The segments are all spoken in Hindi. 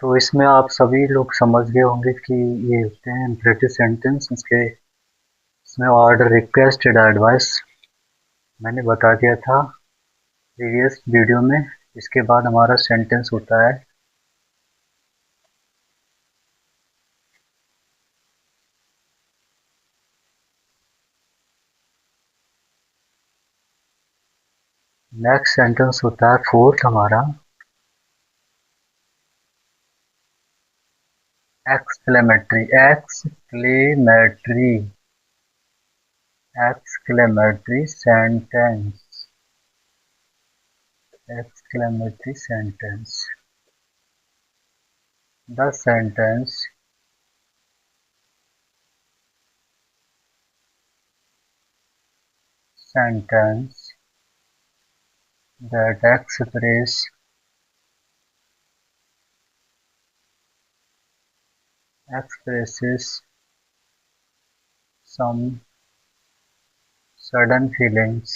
तो इसमें आप सभी लोग समझ गए होंगे कि ये होते हैं इम्परेटिव सेंटेंस। इसके इसमें ऑर्डर, रिक्वेस्ट, एडवाइस मैंने बता दिया था प्रीवियस वीडियो में। इसके बाद हमारा सेंटेंस होता है नेक्स्ट सेंटेंस होता है फोर्थ हमारा exclamatory. Exclamatory exclamatory sentence. Exclamatory sentence. The sentence sentence that expresses some sudden feelings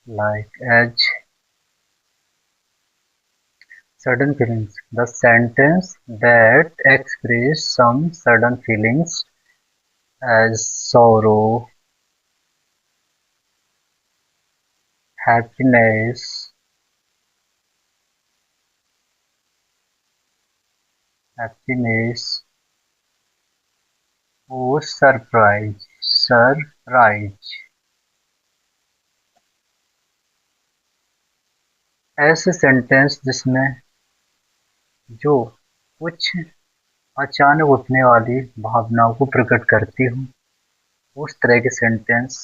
like as sudden feelings. The sentence that express some sudden feelings as sorrow, happiness, happiness, or surprise. Surprise। ऐसे सेंटेंस जिसमें जो कुछ अचानक उठने वाली भावनाओं को प्रकट करती हूँ, उस तरह के सेंटेंस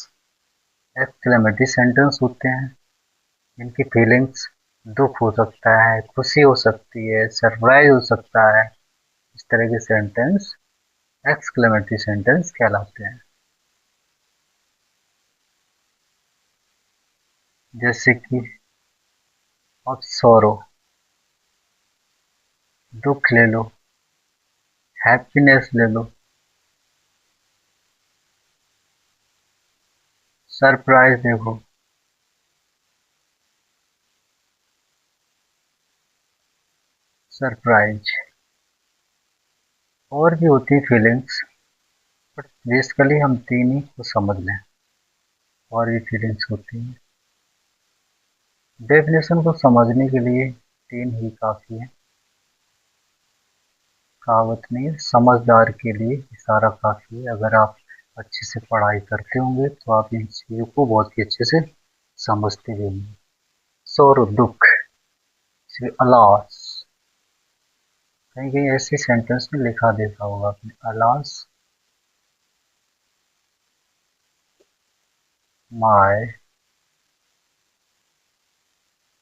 एक्सक्लेमेटरी सेंटेंस होते हैं। इनकी फीलिंग्स दुख हो सकता है, खुशी हो सकती है, सरप्राइज हो सकता है। इस तरह के सेंटेंस एक्सक्लेमेटरी सेंटेंस कहलाते हैं। जैसे कि अब सॉरो, दुख ले लो, हैप्पीनेस ले लो, सरप्राइज देखो। सरप्राइज और भी होती है फीलिंग्स, बट बेसिकली हम तीन ही को समझ लें। और भी फीलिंग्स होती हैं, डेफिनेशन को समझने के लिए तीन ही काफ़ी है। कहावत नहीं है, समझदार के लिए इशारा काफ़ी है। अगर आप अच्छे से पढ़ाई करते होंगे तो आप इन चीज़ों को बहुत ही अच्छे से समझते भी होंगे। सौर दुख, अलास, कहीं कहीं ऐसे सेंटेंस में लिखा देखा होगा आपने, alas my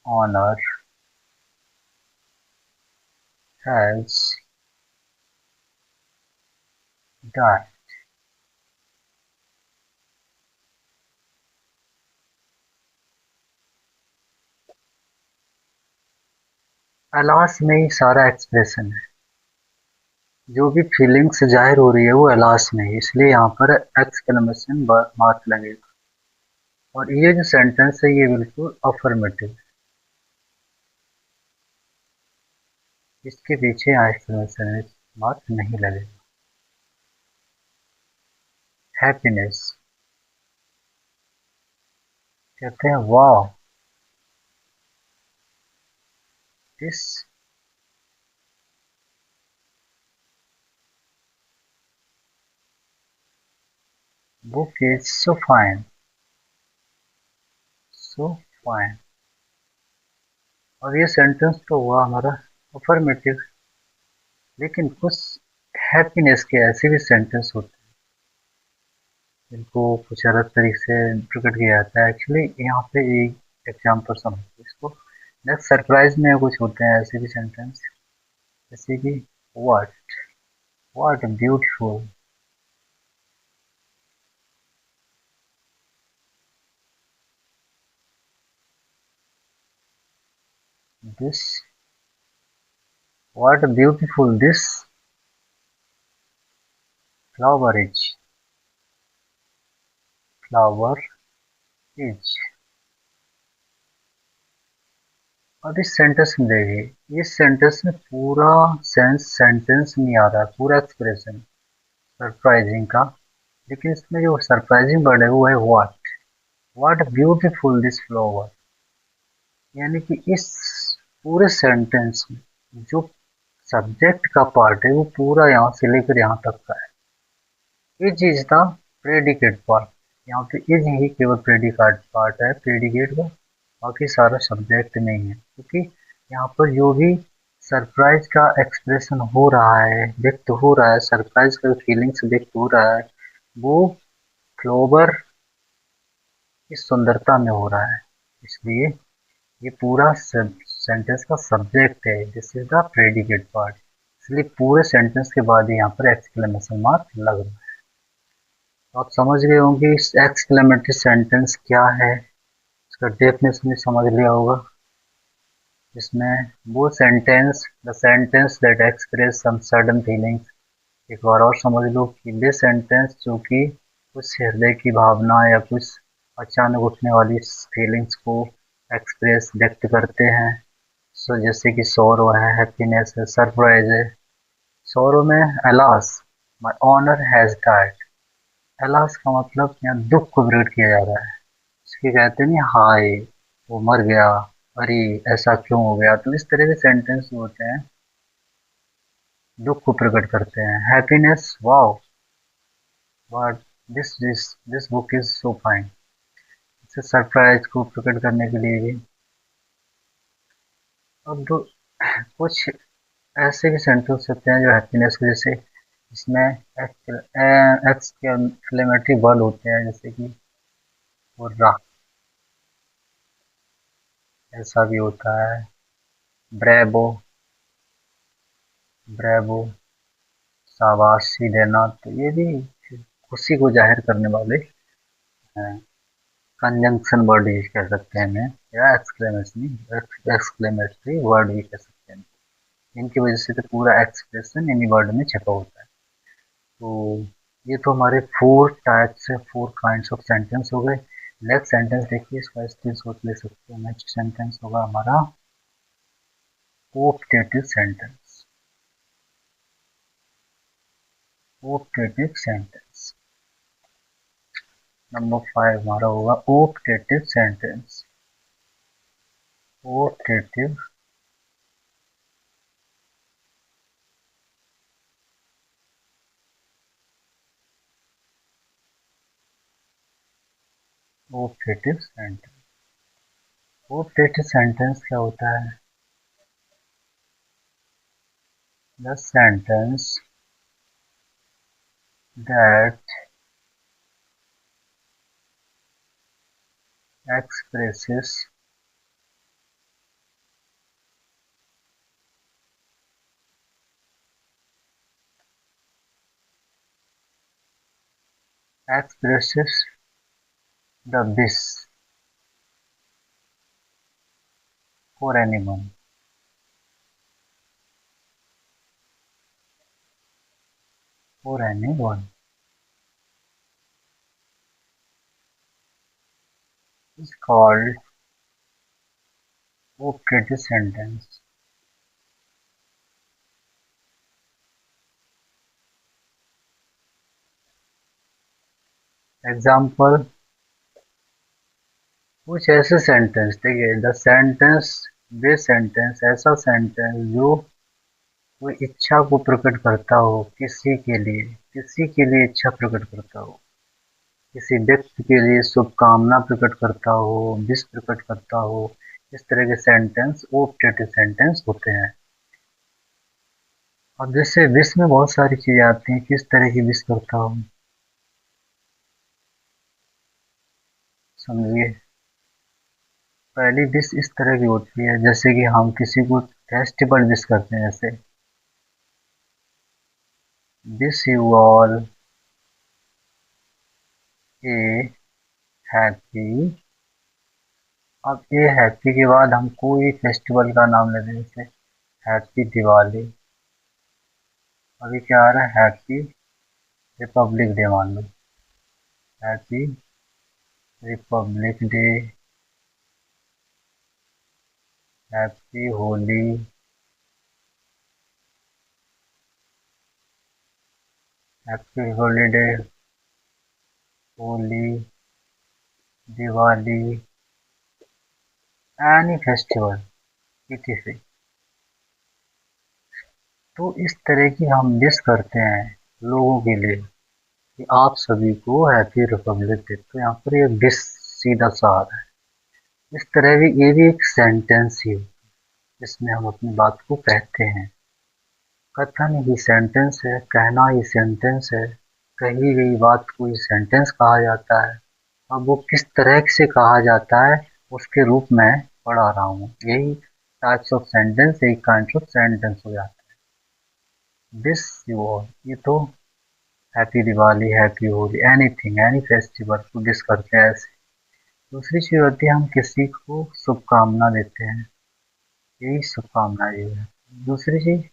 honour has died. Alas में ही सारा एक्सप्रेशन है। जो भी फीलिंग्स जाहिर हो रही है वो अलास में है, इसलिए यहाँ पर एक्सक्लेमेशन मार्क लगेगा। और ये जो सेंटेंस है ये बिल्कुल अफर्मेटिव, इसके पीछे एक्सक्लेमेशन मार्क नहीं लगेगा। हैप्पीनेस, कहते हैं वाह, this book is so fine, so fine. और ये सेंटेंस तो हुआ हमारा अफर्मेटिव, लेकिन कुछ हैप्पीनेस के ऐसे भी सेंटेंस होते हैं जिनको कुछ अलग तरीके से प्रकट किया जाता है। एक्चुअली यहाँ पे एक एग्जाम्पल समझते इसको। नेक्स्ट सरप्राइज में कुछ होते हैं ऐसे भी सेंटेंस, जैसे कि what, what beautiful, this, what beautiful this, flower is, flower is. अब इस सेंटेंस में देखिए, इस सेंटेंस में पूरा सेंटेंस नहीं आ रहा है, पूरा एक्सप्रेशन सरप्राइजिंग का। लेकिन इसमें जो सरप्राइजिंग वर्ड है वो है व्हाट ब्यूटीफुल दिस फ्लावर। यानी कि इस पूरे सेंटेंस में जो सब्जेक्ट का पार्ट है वो पूरा यहाँ से लेकर यहाँ तक का है। Is is the predicate part. यहाँ पे इज ही केवल प्रेडिकेट पार्ट है प्रेडिकेट का, बाकी सारा सब्जेक्ट नहीं है। क्योंकि यहाँ पर जो भी सरप्राइज का एक्सप्रेशन हो रहा है, व्यक्त हो रहा है, सरप्राइज का फीलिंग्स व्यक्त हो रहा है, वो फ्लोवर की सुंदरता में हो रहा है। इसलिए ये पूरा सेंटेंस का सब्जेक्ट है, this is the predicate part. इसलिए पूरे सेंटेंस के बाद यहाँ पर एक्सक्लेमेशन मार्क लग रहा है। तो आप समझ गए होंगे इस एक्सक्लेमेटरी सेंटेंस क्या है, इसका डेफिनेशन भी समझ लिया होगा। इसमें वो sentence, the sentence that express some sudden feelings. एक बार और समझ लो कि वे सेंटेंस जो कि कुछ हृदय की भावना या कुछ अचानक उठने वाली फीलिंग्स को एक्सप्रेस व्यक्त करते हैं। सो जैसे कि सौरो है, हैप्पीनेस है, सरप्राइज है। सौरो में alas, my honour has died. Alas का मतलब यहाँ दुख को प्रकट किया जा रहा है। इसके कहते हैं नहीं, हाय वो मर गया, अरे ऐसा क्यों हो गया। तो इस तरह के सेंटेंस होते हैं दुख को प्रकट करते हैं। Happiness, wow but this book is so fine. इसे सरप्राइज को प्रकट करने के लिए भी। अब कुछ ऐसे भी सेंटेंस होते हैं जो हैप्पीनेस को, जैसे इसमें एक्सक्लेमेटरी वर्ड होते हैं, जैसे कि हुर्रा, ऐसा भी होता है। ब्रेवो, ब्रेवो शाबाशी देना, तो ये भी खुशी को जाहिर करने वाले हैं। कंजंक्शन वर्ड भी कह सकते हैं इन्हें, या एक्सक्लेमेटरी वर्ड भी कह सकते हैं। इनकी वजह से तो पूरा एक्सप्रेशन इन्हीं वर्ड में छिपा होता है। तो ये तो हमारे 4 टाइप्स है, 4 काइंड्स ऑफ सेंटेंस हो गए। नेक्स्ट सेंटेंस देखिए, इसका स्क्रीनशॉट ले सकते हैं। नेक्स्ट सेंटेंस होगा हमारा optative sentence. Optative sentence number 5 हमारा होगा optative sentence. Optative optative sentence. Optative sentence क्या होता है? The sentence that expresses expresses the wish for anyone, for anyone is called operative sentence. Example, कुछ ऐसे सेंटेंस देखिए, द सेंटेंस, वे सेंटेंस, ऐसा सेंटेंस जो कोई इच्छा को प्रकट करता हो किसी के लिए, किसी के लिए इच्छा प्रकट करता हो, किसी व्यक्ति के लिए शुभकामना प्रकट करता हो, विश प्रकट करता हो। इस तरह के सेंटेंस ऑप्टेटिव सेंटेंस होते हैं। अब जैसे विश में बहुत सारी चीजें आती हैं, किस तरह की विश करता हूँ, समझिए। पहली विश इस तरह की होती है, जैसे कि हम किसी को फेस्टिवल विश करते हैं, जैसे wish you all A happy. अब ये हैप्पी के बाद हम कोई फेस्टिवल का नाम ले दें, जैसे हैप्पी दिवाली। अभी क्या आ रहा है, हैप्पी रिपब्लिक डे मान लो, happy republic day, happy Holi, happy holiday, Holi, Diwali, any festival etc। तो इस तरह की हम विश करते हैं लोगों के लिए कि आप सभी को हैप्पी रिपब्लिक डे। तो यहाँ पर ये विश सीधा सा आ रहा है। इस तरह भी ये भी एक सेंटेंस ही है जिसमें हम अपनी बात को कहते हैं। कथन ही सेंटेंस है, कहना ही सेंटेंस है, कही गई बात को ही सेंटेंस कहा जाता है। अब वो किस तरह से कहा जाता है उसके रूप में पढ़ा रहा हूँ। यही टाइप्स ऑफ सेंटेंस, यही काइंड ऑफ सेंटेंस हो जाता है। विश यू ऑल, ये तो happy Diwali, happy Holi, anything, any festival को विश करते हैं ऐसे। दूसरी चीज होती है हम किसी को शुभकामना देते हैं, यही शुभकामना ये है। दूसरी चीज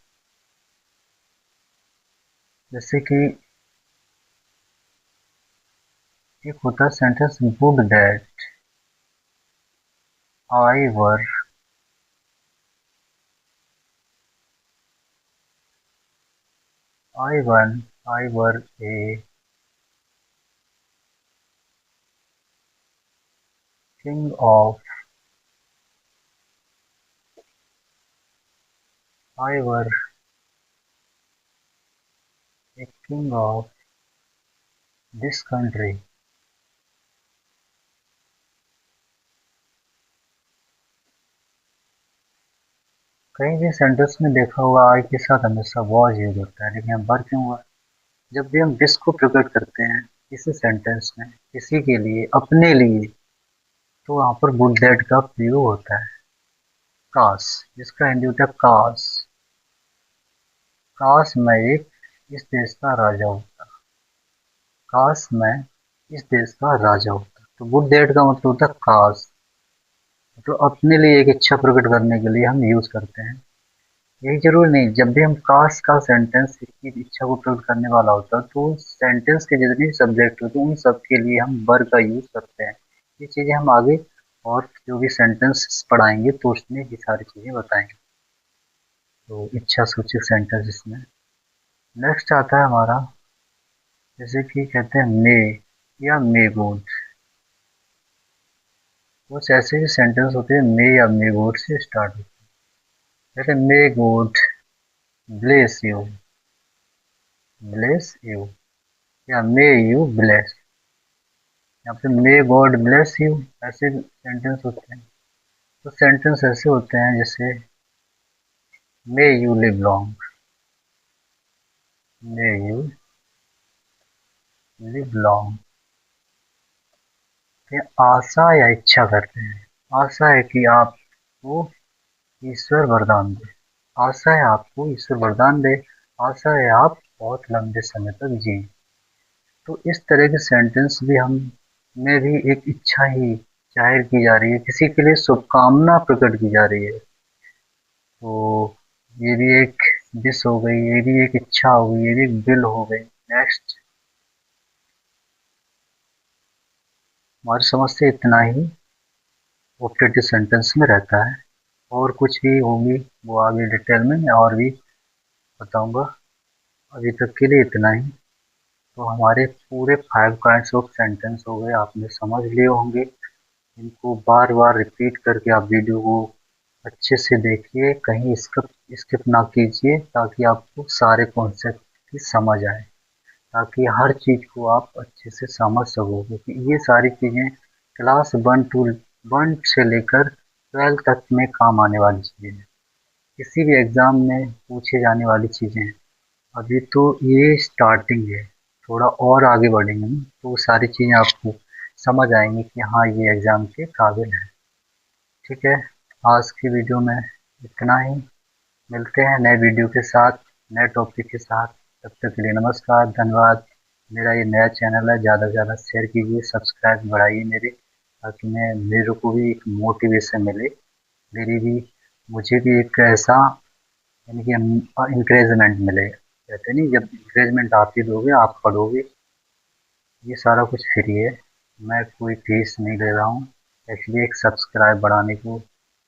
जैसे कि एक होता है sentence, good that I were, I were a king of, I were a king of this country. कहीं भी सेंटेंस में देखा होगा आई के साथ हमेशा वॉज यूज होता है, लेकिन यहाँ वर क्यों हुआ? जब भी हम विश को प्रकट करते हैं किसी सेंटेंस में किसी के लिए, अपने लिए, तो वहाँ पर गुड दैट का प्रयोग होता है। काश, जिसका हिंदी होता है काश, काश मैं एक इस देश का राजा होता, काश मैं इस देश का राजा होता। तो गुड दैट का मतलब होता है काश, तो अपने लिए एक इच्छा प्रकट करने के लिए हम यूज करते हैं। यही जरूरी नहीं, जब भी हम काश का सेंटेंस की इच्छा को प्रकट करने वाला होता है तो सेंटेंस के जितने सब्जेक्ट होते हैं उन सब के लिए हम वर का यूज करते हैं। ये चीजें हम आगे और जो भी सेंटेंस पढ़ाएंगे तो उसमें ये सारी चीजें बताएंगे। तो इच्छा सूचक सेंटेंस इसमें नेक्स्ट आता है हमारा, जैसे कि कहते हैं मे या मे गॉड। कुछ ऐसे भी सेंटेंस होते हैं मे या मे गॉड से स्टार्ट होते हैं, जैसे may God bless you, bless you, या मे यू ब्लेस, या फिर मे गॉड ब्लेस यू, ऐसे सेंटेंस होते हैं। तो सेंटेंस ऐसे होते हैं जैसे may you live long, may you live long, ये आशा या इच्छा करते हैं। आशा है कि आपको ईश्वर वरदान दे, आशा है आपको ईश्वर वरदान दे, आशा है आप बहुत लंबे समय तक जिए। तो इस तरह के सेंटेंस भी हम में भी एक इच्छा ही जाहिर की जा रही है, किसी के लिए शुभकामना प्रकट की जा रही है। तो ये भी एक विश हो गई, ये भी एक इच्छा हो गई, ये भी एक विल हो गई। नेक्स्ट, हमारी समझ से इतना ही ऑब्जेक्टिव सेंटेंस में रहता है, और कुछ भी होगी वो आगे डिटेल में मैं और भी बताऊंगा। अभी तक के लिए इतना ही। तो हमारे पूरे 5 काइंड्स ऑफ सेंटेंस हो गए, आपने समझ लिए होंगे। इनको बार बार रिपीट करके आप वीडियो को अच्छे से देखिए, कहीं स्किप स्किप ना कीजिए, ताकि आपको सारे कॉन्सेप्ट की समझ आए, ताकि हर चीज़ को आप अच्छे से समझ सको, क्योंकि ये सारी चीज़ें क्लास 1 से लेकर 12 तक में काम आने वाली चीज़ें हैं, किसी भी एग्ज़ाम में पूछे जाने वाली चीज़ें हैं। अभी तो ये स्टार्टिंग है, थोड़ा और आगे बढ़ेंगे ना तो वो सारी चीज़ें आपको समझ आएंगी कि हाँ ये एग्ज़ाम के काबिल है। ठीक है, आज की वीडियो में इतना ही। मिलते हैं नए वीडियो के साथ, नए टॉपिक के साथ। तब तक के लिए नमस्कार, धन्यवाद। मेरा ये नया चैनल है, ज़्यादा से ज़्यादा शेयर कीजिए, सब्सक्राइब बढ़ाइए मेरे, ताकि मेरे को भी एक मोटिवेशन मिले, मेरी भी मुझे भी एक ऐसा यानी कि इंकरेजमेंट मिले। कहते नहीं, जब इंकरेजमेंट आप ही दोगे आप पढ़ोगे। ये सारा कुछ फ्री है, मैं कोई फीस नहीं ले रहा हूँ। एक्चुअली एक सब्सक्राइब बढ़ाने को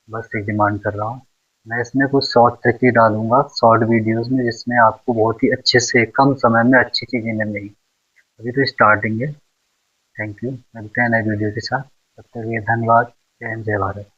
बस एक डिमांड कर रहा हूँ। मैं इसमें कुछ शॉर्ट ट्रिक ही डालूंगा शॉर्ट वीडियोस में, जिसमें आपको बहुत ही अच्छे से कम समय में अच्छी चीज़ें मिलेंगी। अभी तो स्टार्टिंग है। थैंक यू, मिलते हैं नए वीडियो के साथ। तब तक के लिए धन्यवाद। जय हिंद, जय भारत।